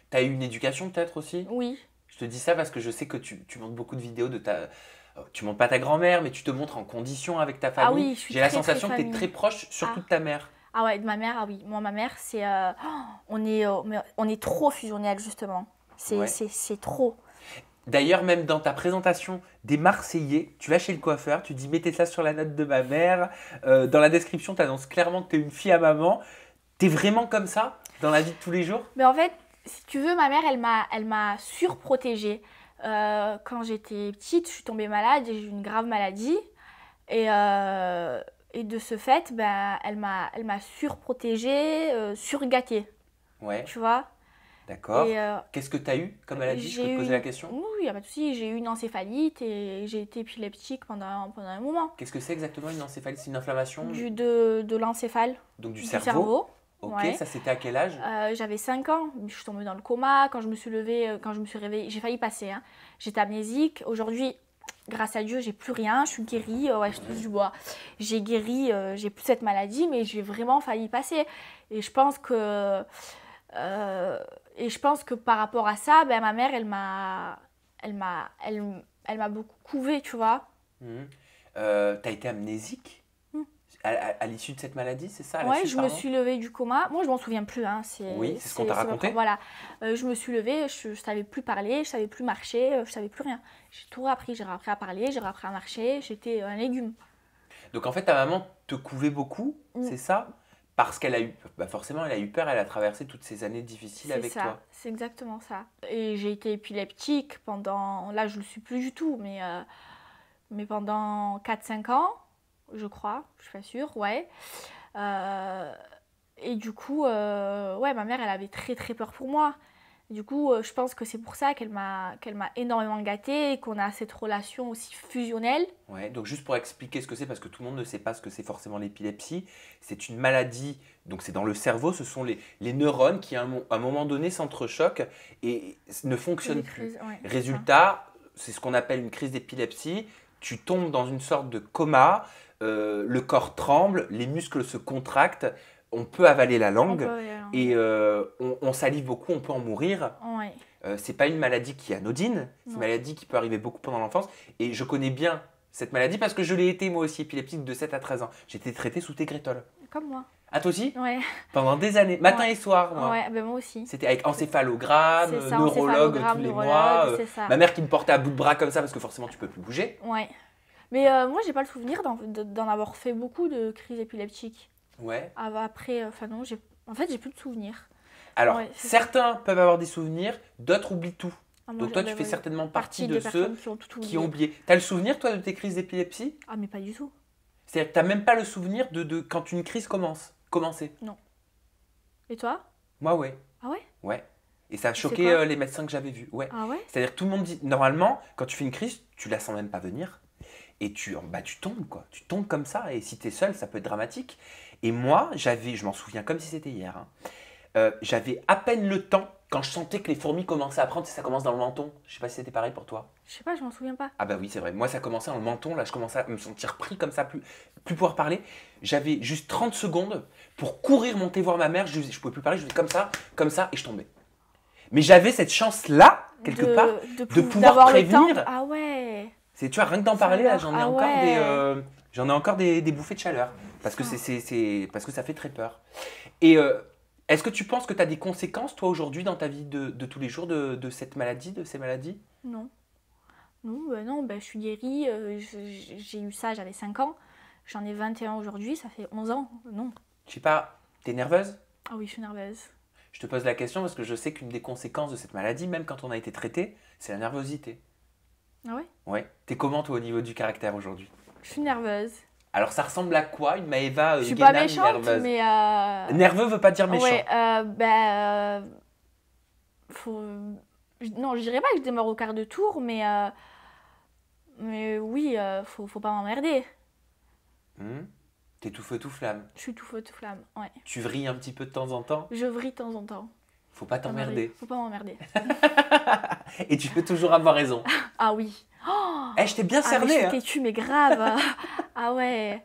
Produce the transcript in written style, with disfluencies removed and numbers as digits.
T'as eu une éducation peut-être aussi? Oui. Je te dis ça parce que je sais que tu montes beaucoup de vidéos de ta... Tu montes pas ta grand-mère, mais tu te montres en condition avec ta Ah famille. oui, je suis J'ai la très très sensation que tu es très famille. proche, Ah. surtout de ta mère. Ah ouais, de ma mère, ah oui. Moi, ma mère, c'est... mais on est trop fusionnels, justement. Ouais. C'est trop. D'ailleurs, même dans ta présentation des Marseillais, tu vas chez le coiffeur, tu dis mettez ça sur la note de ma mère. Dans la description, tu annonces clairement que tu es une fille à maman. T'es vraiment comme ça dans la vie de tous les jours? Mais en fait, si tu veux, ma mère, elle m'a surprotégée. Quand j'étais petite, je suis tombée malade, j'ai eu une grave maladie. Et, euh, et de ce fait, ben, elle m'a surprotégée, surgâtée, Ouais, tu vois. d'accord. Et Qu'est-ce que tu as eu comme maladie? Je peux te poser la question? Oui, il y a pas de souci, j'ai eu une encéphalite et j'ai été épileptique pendant un moment. Qu'est-ce que c'est exactement une encéphalite? C'est une inflammation De l'encéphale, donc du du cerveau? cerveau. Ok, Ouais. ça c'était à quel âge? J'avais 5 ans, je suis tombée dans le coma. Quand je me suis levée, quand je me suis réveillée, j'ai failli passer, hein. J'étais amnésique. Aujourd'hui, grâce à Dieu, j'ai plus rien. Je suis guérie. Ouais, je touche du bois. J'ai guéri, j'ai plus cette maladie, mais j'ai vraiment failli passer. Et je pense que, euh, et je pense que par rapport à ça, ben, ma mère, elle m'a beaucoup couvée, tu vois. Mhm. T'as été amnésique Hmm. à l'issue de cette maladie, c'est ça? À la Ouais, suite, je me pardon? suis levée du coma. Moi, je m'en souviens plus, hein. Oui, c'est ce qu'on t'a raconté? Voilà. Je me suis levée, je savais plus parler, je savais plus marcher, je savais plus rien. J'ai tout appris. J'ai appris à parler, j'ai appris à marcher. J'étais un légume. Donc en fait, ta maman te couvait beaucoup, Mm. c'est ça? Parce qu'elle a eu, bah forcément, elle a eu peur, elle a traversé toutes ces années difficiles C'est avec ça, toi. c'est exactement ça. Et j'ai été épileptique pendant, là je le suis plus du tout, mais pendant 4 5 ans, je crois, je suis pas sûre, ouais. Euh, et du coup, ouais, ma mère, elle avait très très peur pour moi. Du coup, je pense que c'est pour ça qu'elle m'a énormément gâtée et qu'on a cette relation aussi fusionnelle. Ouais, donc juste pour expliquer ce que c'est, parce que tout le monde ne sait pas ce que c'est forcément l'épilepsie, c'est une maladie, donc c'est dans le cerveau, ce sont les neurones qui à un moment donné s'entrechoquent et ne Et des fonctionnent plus. crises, ouais, c'est ça. Résultat, c'est ce qu'on appelle une crise d'épilepsie, tu tombes dans une sorte de coma, le corps tremble, les muscles se contractent, on peut avaler la On langue peut y aller, et on salive beaucoup, on peut en mourir. ouais, C'est pas une maladie qui est anodine, c'est une non, maladie qui peut arriver beaucoup pendant l'enfance. Et je connais bien cette maladie parce que je l'ai été moi aussi épileptique de 7 à 13 ans. J'étais traité sous Tegretol. comme moi. Ah toi aussi? Ouais, Pendant des années, matin ouais, et soir, moi. ouais, ben moi aussi. C'était avec encéphalogramme, C'est ça, neurologue tous encéphalogramme, les neurologue, mois. c'est ça. Ma mère qui me portait à bout de bras comme ça parce que forcément tu peux plus bouger. Ouais. Mais moi, j'ai pas le souvenir d'en avoir fait beaucoup de crises épileptiques. Ouais. Après, enfin non, en fait, j'ai plus de souvenirs. Alors, Ouais, c'est ça. certains peuvent avoir des souvenirs, d'autres oublient tout. Ah, moi, Donc toi, tu fais j'avais certainement partie partie de des ceux personnes qui ont tout qui ont oublié. oublié. T'as le souvenir, toi, de tes crises d'épilepsie? Ah, mais pas du tout. C'est-à-dire que t'as même pas le souvenir de quand une crise commençait. Non. Et toi? Moi, ouais. Ah ouais? Ouais. Et ça a C'est choqué quoi? les médecins que j'avais vus. Ouais. Ah ouais? C'est-à-dire que tout le monde dit, normalement, quand tu fais une crise, tu la sens même pas venir. Et tu tombes, quoi. Tu tombes comme ça. Et si tu es seul, ça peut être dramatique. Et moi, je m'en souviens comme si c'était hier, hein. J'avais à peine le temps, quand je sentais que les fourmis commençaient à prendre, ça commence dans le menton. Je sais pas si c'était pareil pour toi. Je sais pas, je m'en souviens pas. Ah bah oui, c'est vrai. Moi, ça commençait dans le menton. Là, je commençais à me sentir pris comme ça, plus pouvoir parler. J'avais juste 30 secondes pour courir monter voir ma mère. Je pouvais plus parler. Je faisais comme ça, et je tombais. Mais j'avais cette chance-là, quelque part, de pouvoir D'avoir le temps. prévenir. Ah ouais. C'est, tu vois, rien que d'en parler, là, Savoir. Ah ouais. j'en ai encore des bouffées de chaleur. Parce que, Ça. parce que ça fait très peur. Et est-ce que tu penses que tu as des conséquences, toi, aujourd'hui, dans ta vie de tous les jours, de cette maladie, de ces maladies? Non. Non, non, je suis guérie. J'ai eu ça, j'avais 5 ans. J'en ai 21 aujourd'hui, ça fait 11 ans. Non. Je sais pas, t'es nerveuse? Ah oui, je suis nerveuse. Je te pose la question parce que je sais qu'une des conséquences de cette maladie, même quand on a été traité, c'est la nervosité. Ah ouais? Ouais. T'es comment, toi, au niveau du caractère aujourd'hui? Je suis nerveuse. Alors, ça ressemble à quoi, une Maëva Je suis pas Guénam méchante, nerveuse? mais Nerveux veut pas dire méchant. ouais, faut... Non, je dirais pas que je démarre au quart de tour, mais oui, faut pas m'emmerder. Hmm. T'es tout feu, tout flamme. Je suis tout feu, tout flamme, ouais. Tu vrilles un petit peu de temps en temps. Je vrille de temps en temps. Faut pas Ça m'arrive. t'emmerder. Faut pas m'emmerder. Et tu peux toujours avoir raison. Ah oui. Oh, Eh, je t'ai bien ah, mais je cerné, suis hein. têtue, mais grave. Ah ouais.